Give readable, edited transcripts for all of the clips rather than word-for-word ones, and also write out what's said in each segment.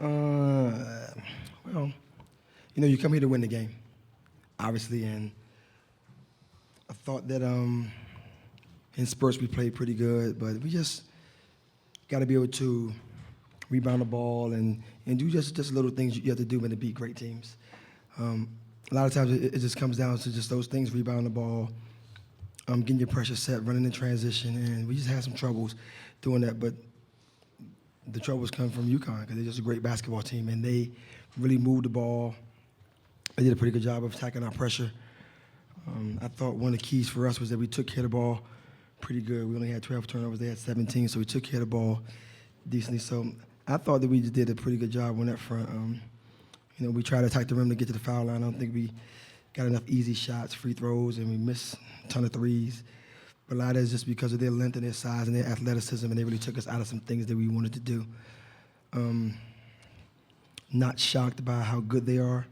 Well, you come here to win the game, obviously, and I thought that in spurts we played pretty good, but we just got to be able to rebound the ball and do just little things you have to do when to beat great teams. A lot of times it just comes down to just those things: rebound the ball, getting your pressure set, running in transition, and we just had some troubles doing that. But the troubles come from UConn because they're just a great basketball team, and they really moved the ball. They did a pretty good job of attacking our pressure. I thought one of the keys for us was that we took care of the ball pretty good. We only had 12 turnovers. They had 17, so we took care of the ball decently. So I thought that we just did a pretty good job on that front. We tried to attack the rim to get to the foul line. I don't think we got enough easy shots, free throws, and we missed a ton of threes. But a lot of that is just because of their length and their size and their athleticism, and they really took us out of some things that we wanted to do. Not shocked by how good they are.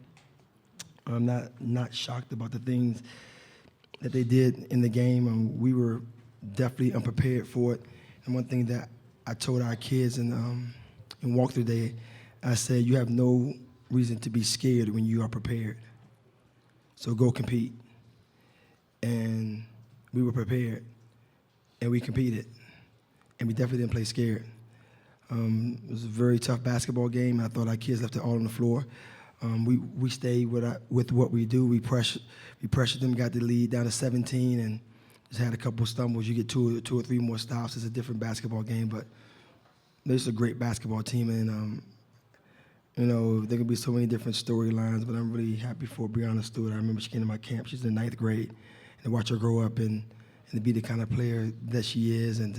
I'm not shocked about the things that they did in the game. We were definitely unprepared for it. And one thing that I told our kids in walkthrough day, I said, you have no reason to be scared when you are prepared. So go compete. And we were prepared, and we competed, and we definitely didn't play scared. It was a very tough basketball game. I thought our kids left it all on the floor. We stayed with what we do. We pressured them, got the lead down to 17, and just had a couple of stumbles. You get two or three more stops. It's a different basketball game, but this is a great basketball team, and there can be so many different storylines, but I'm really happy for Breonna Stewart. I remember she came to my camp. She's in 9th grade, and to watch her grow up and to be the kind of player that she is, and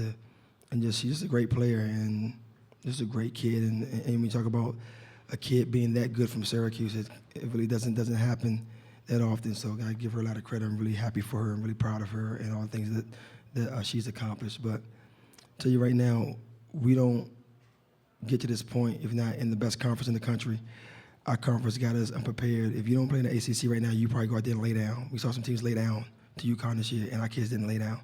she's just a great player and just a great kid. And when you talk about a kid being that good from Syracuse, it really doesn't happen that often. So I give her a lot of credit. I'm really happy for her. I'm really proud of her and all the things that she's accomplished. But I'll tell you right now, we don't get to this point if not in the best conference in the country. Our conference got us unprepared. If you don't play in the ACC right now, you probably go out there and lay down. We saw some teams lay down to UConn this year, and our kids didn't lay down.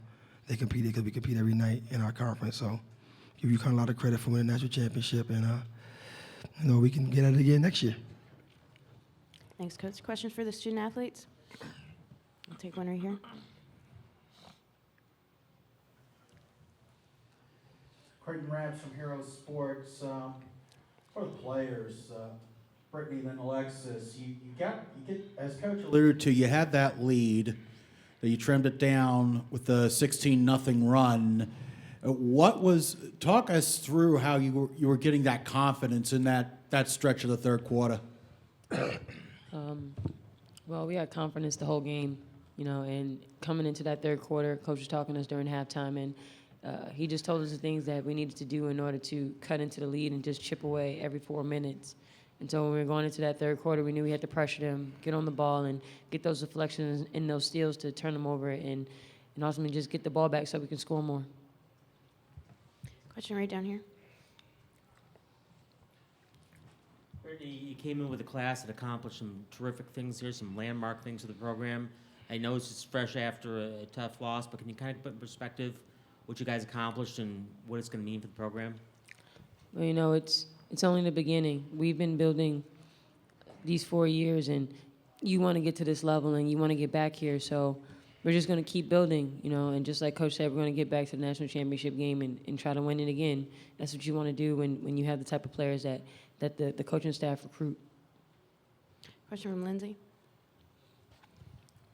They competed because we compete every night in our conference. So give UConn a lot of credit for winning the national championship, and we can get at it again next year. Thanks, Coach. Questions for the student athletes? I'll take one right here. Quentin from Heroes Sports. For the players, Brittney, then Alexis, you get, as Coach alluded to, you had that lead, that you trimmed it down with the 16-0 run. Talk us through how you were getting that confidence in that stretch of the third quarter. Well, we had confidence the whole game, and coming into that third quarter, Coach was talking to us during halftime, and he just told us the things that we needed to do in order to cut into the lead and just chip away every 4 minutes. And so when we were going into that third quarter, we knew we had to pressure them, get on the ball, and get those deflections and those steals to turn them over and ultimately just get the ball back so we can score more. Question right down here. Brittney, you came in with a class that accomplished some terrific things here, some landmark things for the program. I know it's just fresh after a tough loss, but can you kind of put in perspective what you guys accomplished and what it's going to mean for the program? Well, it's only the beginning. We've been building these 4 years, and you want to get to this level, and you want to get back here. So we're just going to keep building, and just like Coach said, we're going to get back to the national championship game and try to win it again. That's what you want to do when you have the type of players that the coaching staff recruit. Question from Lindsay.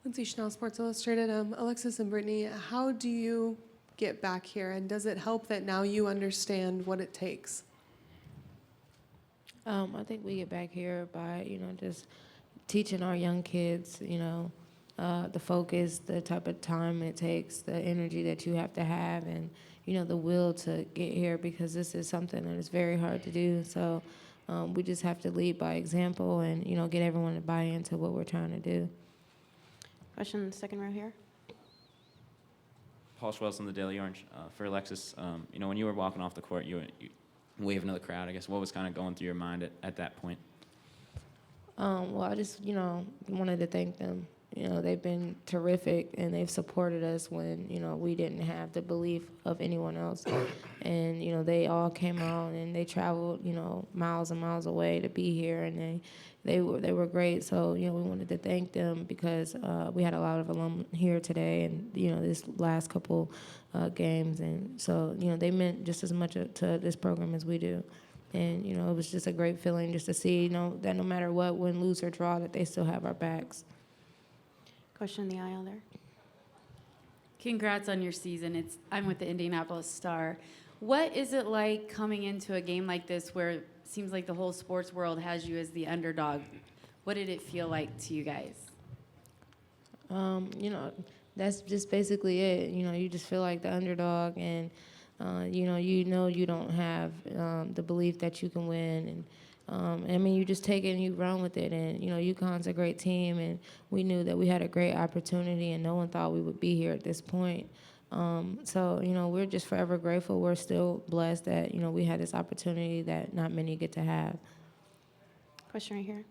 Lindsay Chanel, Sports Illustrated. Alexis and Brittney, how do you get back here, and does it help that now you understand what it takes? I think we get back here by, just teaching our young kids, the focus, the type of time it takes, the energy that you have to have, and, the will to get here, because this is something that is very hard to do. So we just have to lead by example and, get everyone to buy into what we're trying to do. Question in the second row here. Paul Schwells in the Daily Orange. For Alexis, when you were walking off the court, you waving to the crowd, I guess, what was kind of going through your mind at that point? Well, I just, wanted to thank them you know, they've been terrific, and they've supported us when, you know, we didn't have the belief of anyone else. And, you know, they all came out and they traveled, you know, miles and miles away to be here, and they were great. So, you know, we wanted to thank them because we had a lot of alum here today and, you know, this last couple games. And so, you know, they meant just as much to this program as we do. And, you know, it was just a great feeling just to see, you know, that no matter what, win, lose, or draw, that they still have our backs. Question in the aisle there. Congrats on your season. I'm with the Indianapolis Star. What is it like coming into a game like this where it seems like the whole sports world has you as the underdog? What did it feel like to you guys? You know, that's just basically it. You know, you just feel like the underdog, and you know you don't have the belief that you can win, and I mean, you just take it and you run with it. And, you know, UConn's a great team, and we knew that we had a great opportunity, and no one thought we would be here at this point. So, you know, we're just forever grateful. We're still blessed that, you know, we had this opportunity that not many get to have. Question right here.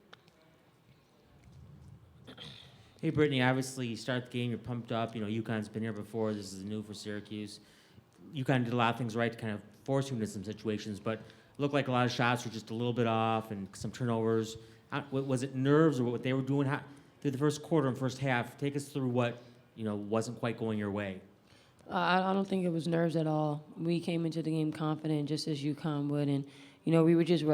Hey, Brittney, obviously you start the game, you're pumped up. You know, UConn's been here before. This is new for Syracuse. UConn did a lot of things right to kind of force you into some situations, but looked like a lot of shots were just a little bit off and some turnovers. Was it nerves or what they were doing through the first quarter and first half? Take us through what, you know, wasn't quite going your way. I don't think it was nerves at all. We came into the game confident, just as UConn would, and you know we were just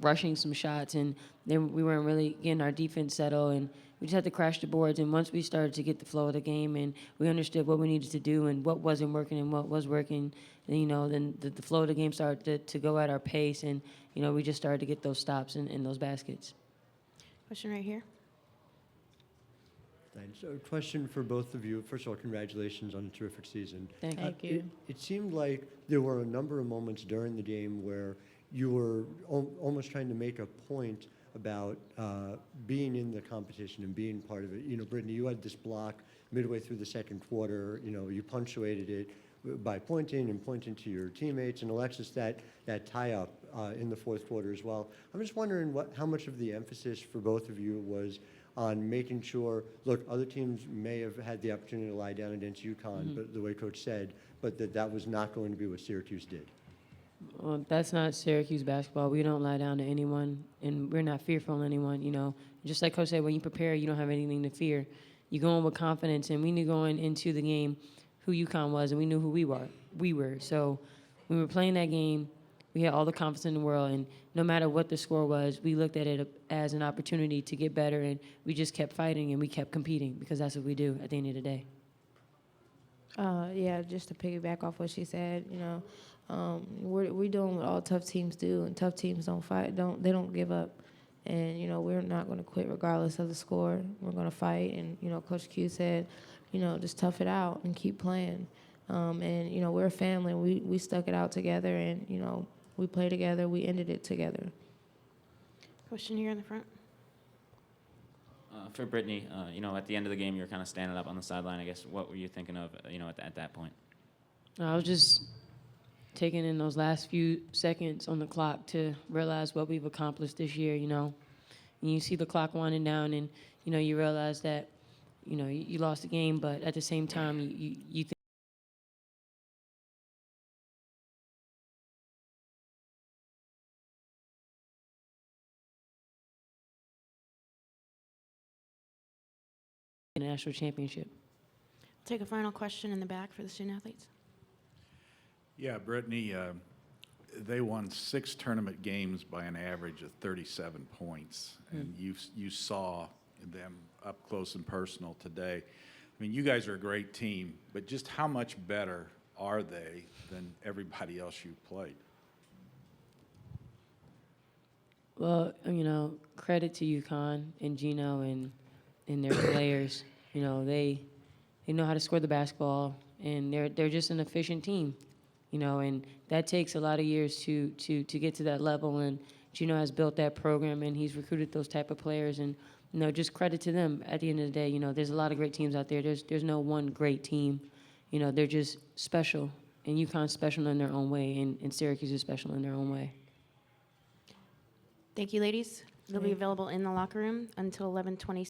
rushing some shots, and then we weren't really getting our defense settled, and we just had to crash the boards. And once we started to get the flow of the game, and we understood what we needed to do and what wasn't working and what was working, and, you know, then the flow of the game started to go at our pace, and you know we just started to get those stops in those baskets. Question right here. Thanks. A question for both of you. First of all, congratulations on a terrific season. Thank you. It seemed like there were a number of moments during the game where you were almost trying to make a point about being in the competition and being part of it. You know, Brittney, you had this block midway through the second quarter. You know, you punctuated it by pointing to your teammates, and Alexis, that tie-up in the fourth quarter as well. I'm just wondering how much of the emphasis for both of you was on making sure, look, other teams may have had the opportunity to lie down against UConn, but the way Coach said, but that was not going to be what Syracuse did. Well, that's not Syracuse basketball. We don't lie down to anyone, and we're not fearful of anyone. You know, just like Coach said, when you prepare, you don't have anything to fear. You go in with confidence, and we knew going into the game who UConn was, and we knew who we were. So when we were playing that game, we had all the confidence in the world, and no matter what the score was, we looked at it as an opportunity to get better, and we just kept fighting and we kept competing because that's what we do at the end of the day. Yeah, just to piggyback off what she said, you know, we're doing what all tough teams do, and tough teams don't fight. They don't give up, and you know we're not going to quit regardless of the score. We're going to fight, and you know Coach Q said, you know, just tough it out and keep playing. And you know we're a family. We stuck it out together, and you know we played together. We ended it together. Question here in the front. For Brittney, you know, at the end of the game, you were kind of standing up on the sideline. I guess what were you thinking of, you know, at that point? I was just taking in those last few seconds on the clock to realize what we've accomplished this year, you know. And you see the clock winding down, and, you know, you realize that, you know, you lost the game, but at the same time, you think a national championship. Take a final question in the back for the student athletes. Yeah, Brittney, they won 6 tournament games by an average of 37 points, and you saw them up close and personal today. I mean, you guys are a great team, but just how much better are they than everybody else you've played? Well, you know, credit to UConn and Gino and their players. You know, they know how to score the basketball, and they're just an efficient team. You know, and that takes a lot of years to get to that level. And Gino has built that program, and he's recruited those type of players. And you know, just credit to them. At the end of the day, you know, there's a lot of great teams out there. There's no one great team. You know, they're just special, and UConn's special in their own way, and Syracuse is special in their own way. Thank you, ladies. They'll be available in the locker room until 11:20.